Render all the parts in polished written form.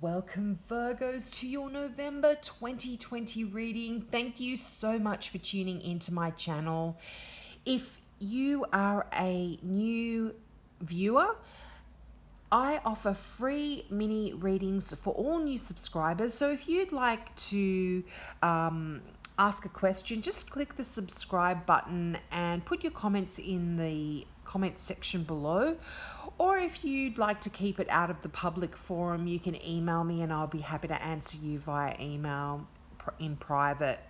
Welcome, Virgos, to your November 2020 reading. Thank you so much for tuning into my channel. If you are a new viewer, I offer free mini readings for all new subscribers. So if you'd like to ask a question, just click the subscribe button and put your comments in the comments section below. Or if you'd like to keep it out of the public forum, you can email me and I'll be happy to answer you via email in private.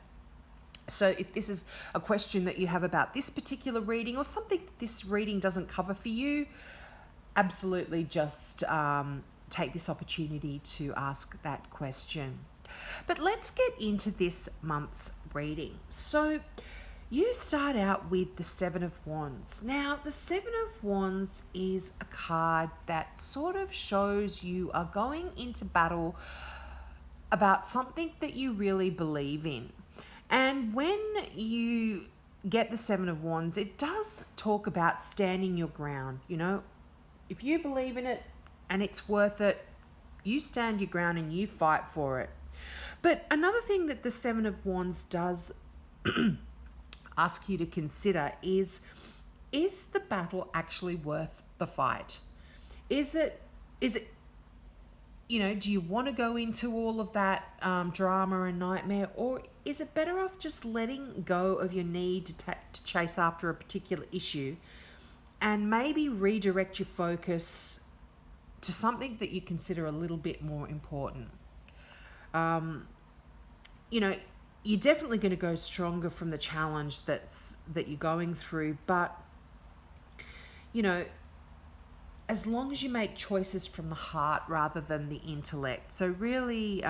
So if this is a question that you have about this particular reading or something this reading doesn't cover for you, absolutely just take this opportunity to ask that question. But let's get into this month's reading. So you start out with the Seven of Wands. Now, the Seven of Wands is a card that sort of shows you are going into battle about something that you really believe in. And when you get the Seven of Wands, it does talk about standing your ground. You know, if you believe in it and it's worth it, you stand your ground and you fight for it. But another thing that the Seven of Wands does ask you to consider is the battle actually worth the fight? Is it, you know, do you want to go into all of that drama and nightmare, or is it better off just letting go of your need to chase after a particular issue and maybe redirect your focus to something that you consider a little bit more important? You know, you're definitely going to go stronger from the challenge that you're going through, but you know, as long as you make choices from the heart rather than the intellect. So really,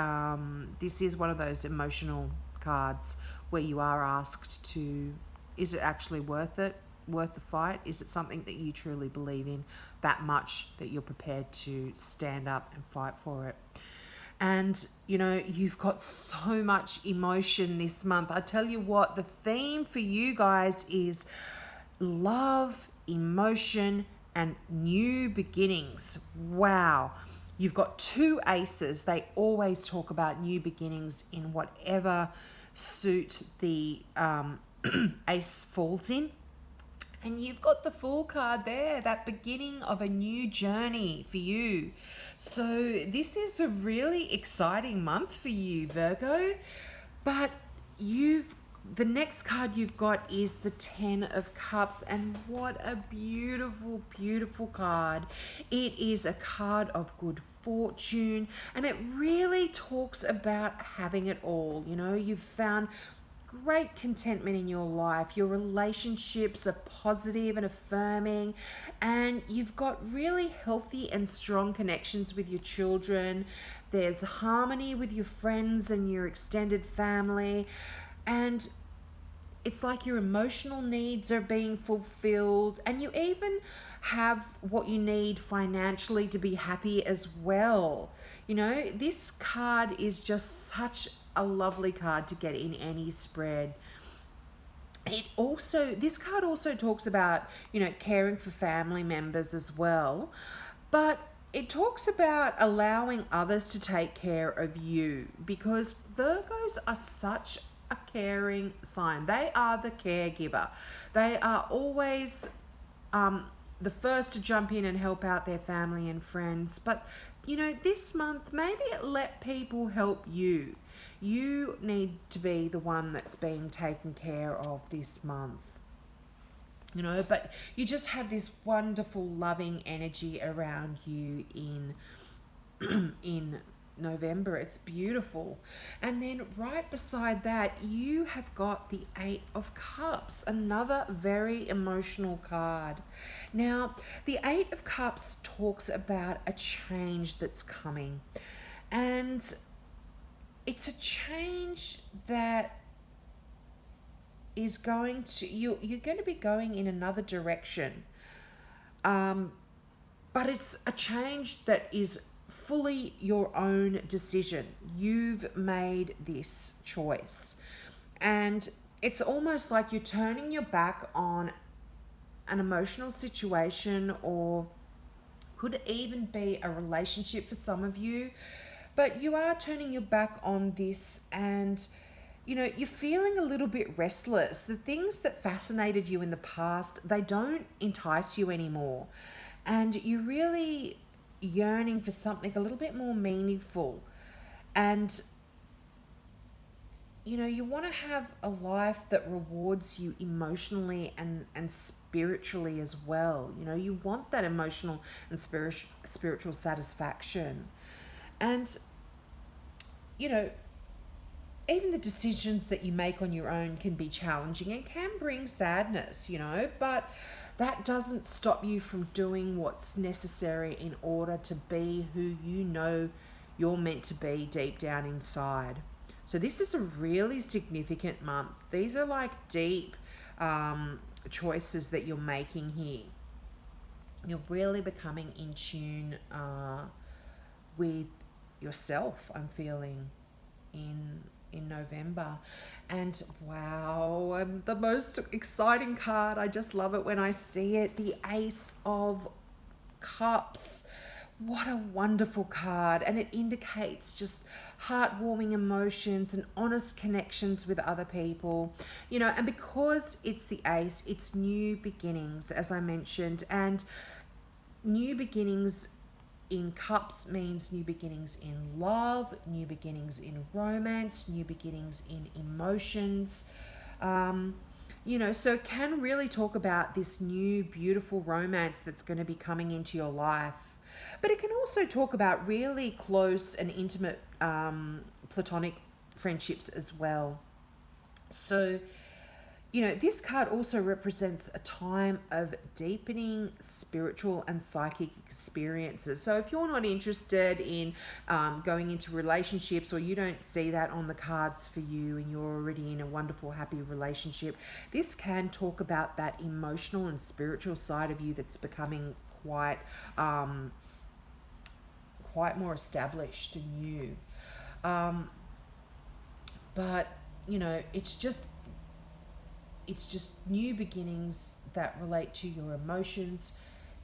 this is one of those emotional cards where you are asked to, is it actually worth it? Worth the fight? Is it something that you truly believe in that much that you're prepared to stand up and fight for it? And, you know, you've got so much emotion this month. I tell you what, the theme for you guys is love, emotion, and new beginnings. Wow. You've got two aces. They always talk about new beginnings in whatever suit the ace falls in. And you've got the Fool card there, that beginning of a new journey for you. So this is a really exciting month for you, Virgo. But the next card you've got is the Ten of Cups. And what a beautiful, beautiful card. It is a card of good fortune. And it really talks about having it all. You know, you've found great contentment in your life. Your relationships are positive and affirming, and you've got really healthy and strong connections with your children. There's harmony with your friends and your extended family, and it's like your emotional needs are being fulfilled, and you even have what you need financially to be happy as well. You know, this card is just such a lovely card to get in any spread. This card also talks about, you know, caring for family members as well, but it talks about allowing others to take care of you, because Virgos are such a caring sign. They are the caregiver. They are always the first to jump in and help out their family and friends. But, you know, this month, maybe let people help you. You need to be the one that's being taken care of this month. You know, but you just have this wonderful, loving energy around you in November. It's beautiful. And then right beside that, you have got the Eight of Cups, another very emotional card. Now, the Eight of Cups talks about a change that's coming. And it's a change that is going to, you're going to be going in another direction. But it's a change that is fully your own decision. You've made this choice. And it's almost like you're turning your back on an emotional situation, or could even be a relationship for some of you. But you are turning your back on this, and you're feeling a little bit restless. The things that fascinated you in the past, they don't entice you anymore. And you're really yearning for something a little bit more meaningful. And you want to have a life that rewards you emotionally and spiritually as well. You want that emotional and spiritual satisfaction. And, even the decisions that you make on your own can be challenging and can bring sadness, but that doesn't stop you from doing what's necessary in order to be who you're meant to be deep down inside. So this is a really significant month. These are like deep choices that you're making here. You're really becoming in tune with yourself, I'm feeling, in November. And wow, the most exciting card, I just love it when I see it, the Ace of Cups. What a wonderful card. And it indicates just heartwarming emotions and honest connections with other people. And because it's the Ace, it's new beginnings, as I mentioned. And new beginnings in Cups means new beginnings in love, new beginnings in romance, new beginnings in emotions. So it can really talk about this new beautiful romance that's going to be coming into your life. But it can also talk about really close and intimate platonic friendships as well. So, this card also represents a time of deepening spiritual and psychic experiences. So if you're not interested in going into relationships, or you don't see that on the cards for you and you're already in a wonderful, happy relationship, this can talk about that emotional and spiritual side of you that's becoming quite more established and new. But, it's just new beginnings that relate to your emotions,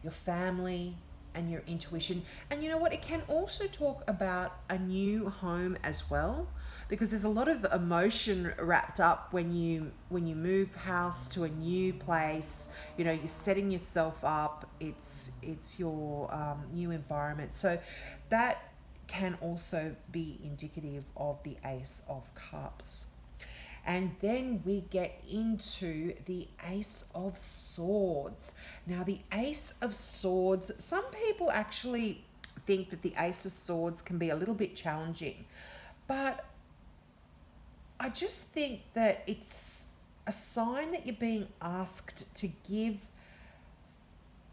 your family, and your intuition. And you know what? It can also talk about a new home as well, because there's a lot of emotion wrapped up when you move house to a new place. You're setting yourself up. It's your new environment. So that can also be indicative of the Ace of Cups. And then we get into the Ace of Swords. Now, the Ace of Swords, some people actually think that the Ace of Swords can be a little bit challenging. But I just think that it's a sign that you're being asked to give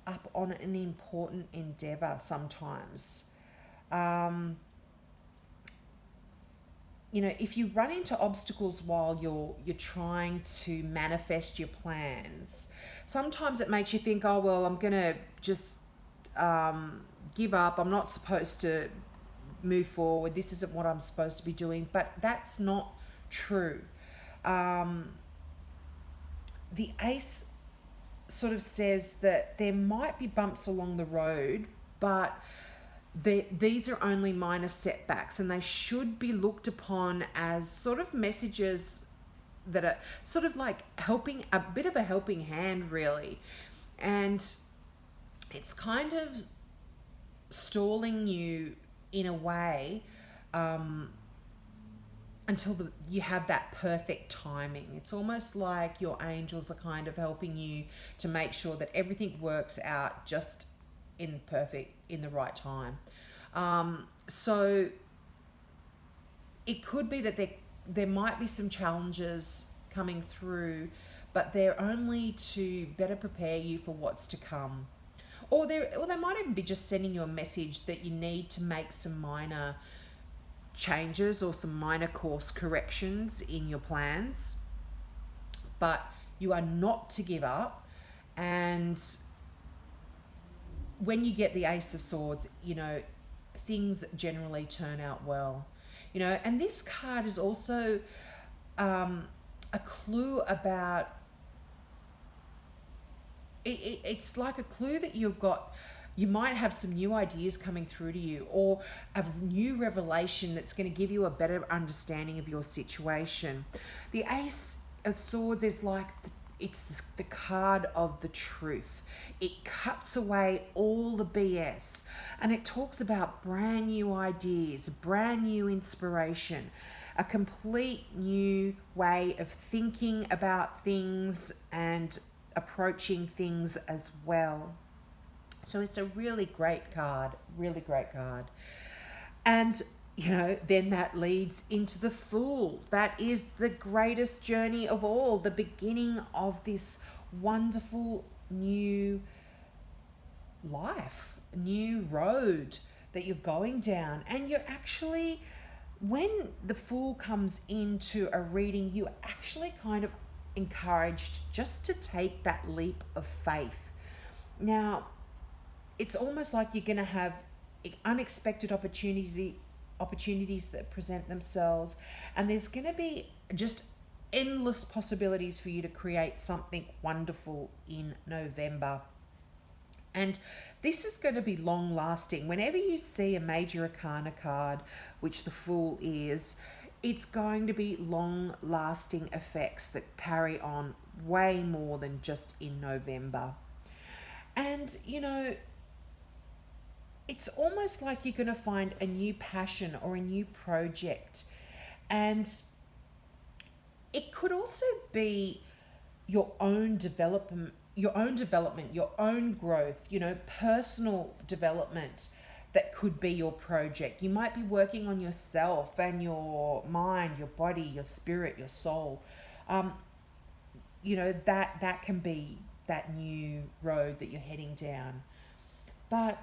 up on an important endeavor sometimes. If you run into obstacles while you're trying to manifest your plans, sometimes it makes you think, oh, well, I'm going to just give up. I'm not supposed to move forward. This isn't what I'm supposed to be doing. But that's not true. The Ace sort of says that there might be bumps along the road, but these are only minor setbacks, and they should be looked upon as sort of messages that are sort of like helping, a bit of a helping hand, really. And it's kind of stalling you in a way until you have that perfect timing. It's almost like your angels are kind of helping you to make sure that everything works out just in the right time. So it could be that there might be some challenges coming through, but they're only to better prepare you for what's to come. Or they might even be just sending you a message that you need to make some minor changes or some minor course corrections in your plans. But you are not to give up. And when you get the Ace of Swords, things generally turn out well. And this card is also a clue about, it's like a clue that you've got You might have some new ideas coming through to you, or a new revelation that's going to give you a better understanding of your situation. The Ace of Swords is like the card of the truth. It cuts away all the BS, and it talks about brand new ideas, brand new inspiration, a complete new way of thinking about things and approaching things as well. So it's a really great card, really great card. And, then that leads into the Fool. That is the greatest journey of all, the beginning of this wonderful new life, new road that you're going down. And you're actually, when the Fool comes into a reading, you're actually kind of encouraged just to take that leap of faith. Now, it's almost like you're going to have unexpected opportunities that present themselves, and there's going to be just endless possibilities for you to create something wonderful in November. And this is going to be long lasting. Whenever you see a major arcana card, which the Fool is, it's going to be long lasting effects that carry on way more than just in November. And, it's almost like you're going to find a new passion or a new project. And it could also be your own development, your own growth, personal development that could be your project. You might be working on yourself and your mind, your body, your spirit, your soul. That can be that new road that you're heading down. But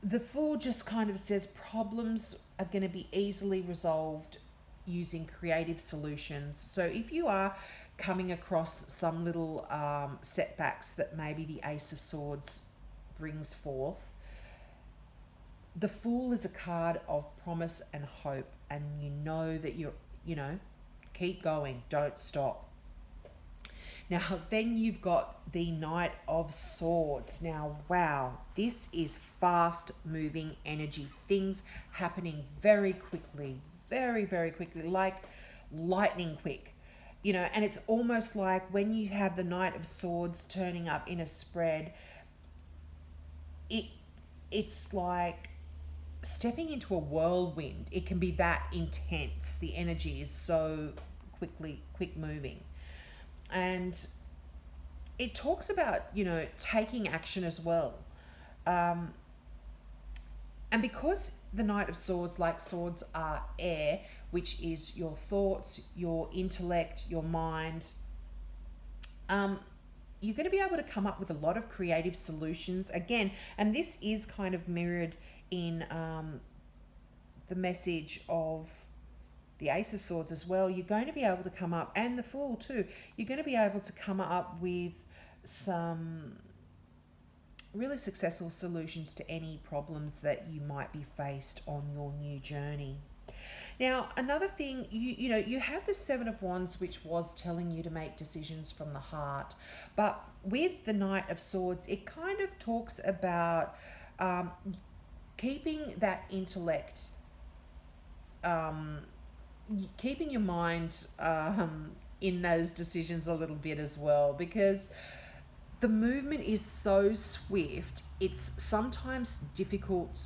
the Fool just kind of says problems are going to be easily resolved using creative solutions. So if you are coming across some little setbacks that maybe the Ace of Swords brings forth, the Fool is a card of promise and hope, and that you're, keep going, don't stop. Now, then you've got the Knight of Swords. Now, wow, this is fast moving energy. Things happening very quickly, very, very quickly, like lightning quick. And it's almost like when you have the Knight of Swords turning up in a spread, it's like stepping into a whirlwind. It can be that intense. The energy is so quick moving. And it talks about, taking action as well. And because the Knight of Swords, like swords, are air, which is your thoughts, your intellect, your mind, you're going to be able to come up with a lot of creative solutions again. And this is kind of mirrored in the message of the Ace of Swords as well. You're going to be able to come up, and the Fool too, you're going to be able to come up with some really successful solutions to any problems that you might be faced on your new journey. Now, another thing, you have the Seven of Wands, which was telling you to make decisions from the heart. But with the Knight of Swords, it kind of talks about keeping that intellect, keeping your mind in those decisions a little bit as well, because the movement is so swift. It's sometimes difficult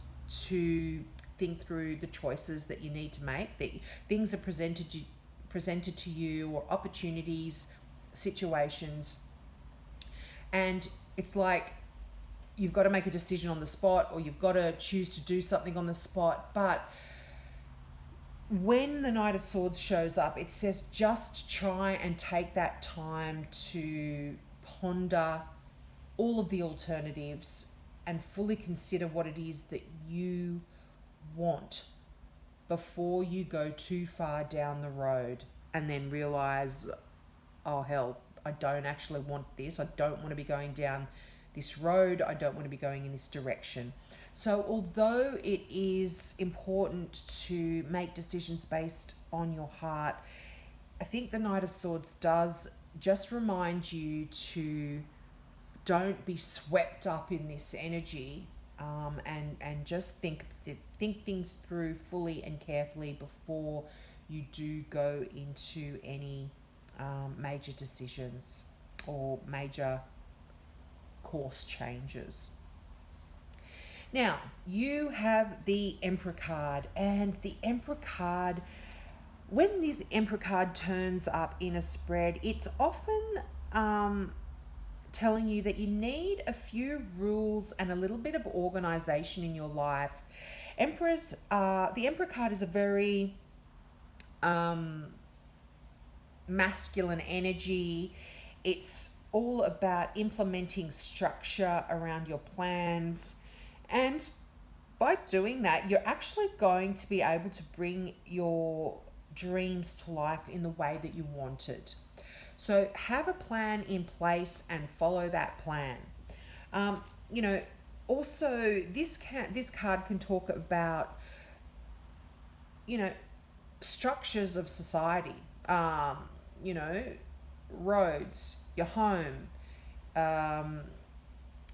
to think through the choices that you need to make. That things are presented to you, or opportunities, situations, and it's like you've got to make a decision on the spot, or you've got to choose to do something on the spot. But when the Knight of Swords shows up, it says just try and take that time to ponder all of the alternatives and fully consider what it is that you want before you go too far down the road and then realize, oh hell, I don't actually want this. I don't want to be going down this road. I don't want to be going in this direction. So although it is important to make decisions based on your heart, I think the Knight of Swords does just remind you to don't be swept up in this energy, and just think things through fully and carefully before you do go into any major decisions or major course changes. Now, you have the Emperor card, and the Emperor card, when the Emperor card turns up in a spread, it's often telling you that you need a few rules and a little bit of organization in your life. The Emperor card is a very masculine energy. It's all about implementing structure around your plans, and by doing that, you're actually going to be able to bring your dreams to life in the way that you wanted. So have a plan in place and follow that plan. You know, also this card can talk about, you know, structures of society. You know, roads, your home,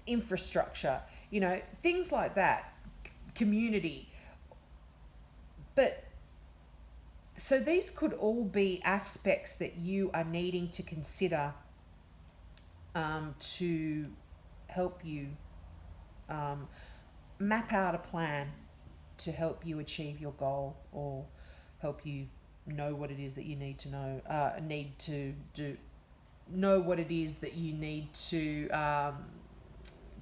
infrastructure. You know, things like that, community. But so these could all be aspects that you are needing to consider to help you map out a plan to help you achieve your goal, or help you know what it is that you need to know what it is that you need to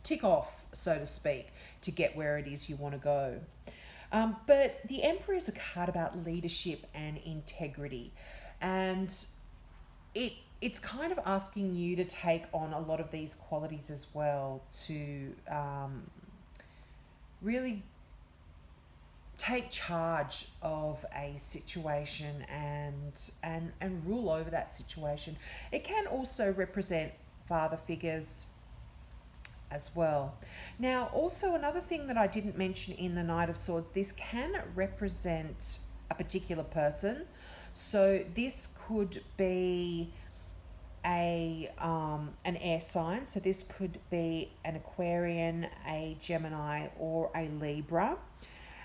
tick off, so to speak, to get where it is you want to go. But the Emperor is a card about leadership and integrity, and it's kind of asking you to take on a lot of these qualities as well, to really take charge of a situation and rule over that situation. It can also represent father figures as well. Now, also another thing that I didn't mention in the Knight of Swords, this can represent a particular person. So this could be an air sign. So this could be an Aquarian, a Gemini, or a Libra.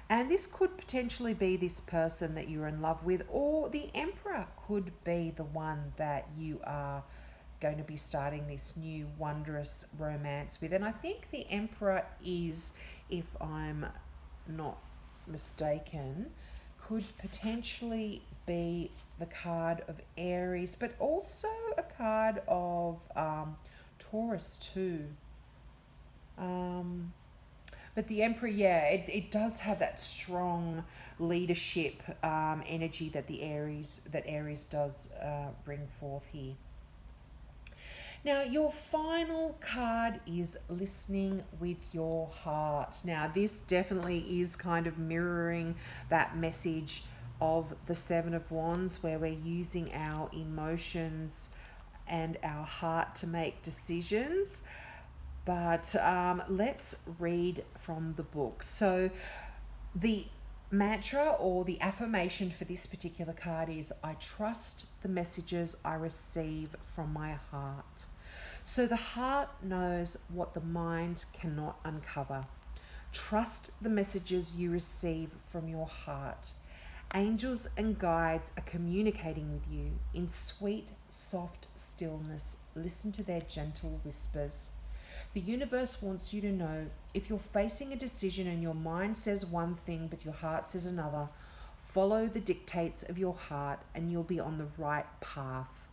And this could potentially be this person that you're in love with, or the Emperor could be the one that you are going to be starting this new wondrous romance with. And I think the Emperor is, if I'm not mistaken, could potentially be the card of Aries, but also a card of Taurus too. But the Emperor, yeah, it does have that strong leadership energy that Aries does bring forth here. Now, your final card is listening with your heart. Now, this definitely is kind of mirroring that message of the Seven of Wands, where we're using our emotions and our heart to make decisions. But let's read from the book. So the mantra or the affirmation for this particular card is, I trust the messages I receive from my heart. So the heart knows what the mind cannot uncover. Trust the messages you receive from your heart. Angels and guides are communicating with you in sweet, soft stillness. Listen to their gentle whispers. The universe wants you to know, if you're facing a decision and your mind says one thing but your heart says another, follow the dictates of your heart and you'll be on the right path.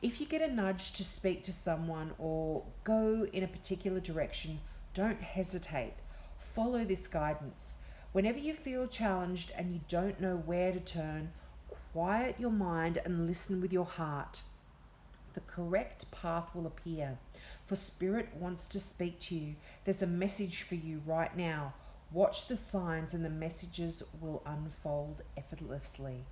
If you get a nudge to speak to someone or go in a particular direction, don't hesitate. Follow this guidance. Whenever you feel challenged and you don't know where to turn, quiet your mind and listen with your heart. The correct path will appear, for Spirit wants to speak to you. There's a message for you right now. Watch the signs and the messages will unfold effortlessly.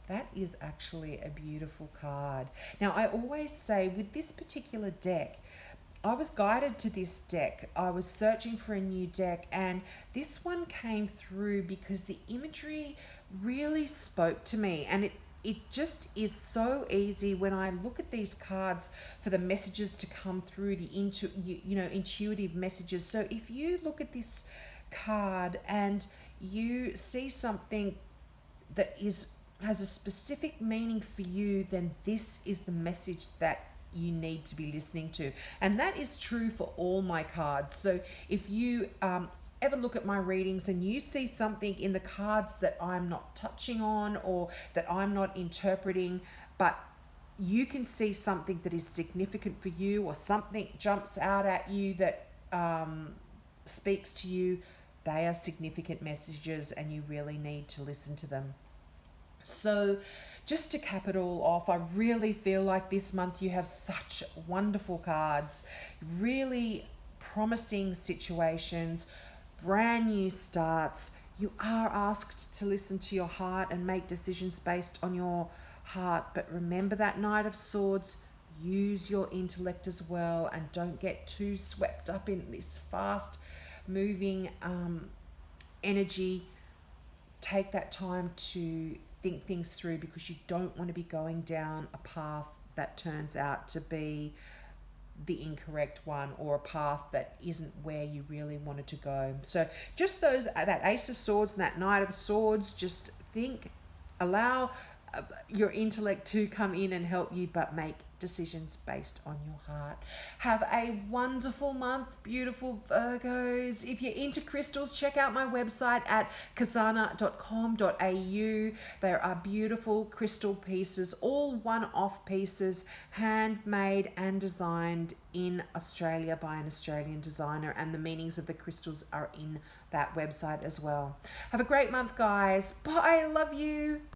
That is actually a beautiful card. Now, I always say with this particular deck, I was guided to this deck. I was searching for a new deck, and this one came through because the imagery really spoke to me, and it just is so easy when I look at these cards for the messages to come through, intuitive messages. So if you look at this card and you see something that has a specific meaning for you, then this is the message that you need to be listening to. And that is true for all my cards. So if you ever look at my readings and you see something in the cards that I'm not touching on or that I'm not interpreting, but you can see something that is significant for you, or something jumps out at you that speaks to you, they are significant messages and you really need to listen to them. So just to cap it all off, I really feel like this month you have such wonderful cards, really promising situations, brand new starts. You are asked to listen to your heart and make decisions based on your heart. But remember that Knight of Swords, use your intellect as well, and don't get too swept up in this fast moving energy. Take that time to think things through, because you don't want to be going down a path that turns out to be the incorrect one, or a path that isn't where you really wanted to go. So just that Ace of Swords and that Knight of Swords, just think, allow your intellect to come in and help you, but make decisions based on your heart. Have a wonderful month, beautiful Virgos. If you're into crystals, check out my website at kazana.com.au. There are beautiful crystal pieces, all one-off pieces, handmade and designed in Australia by an Australian designer, and the meanings of the crystals are in that website as well. Have a great month, guys. Bye. Love you.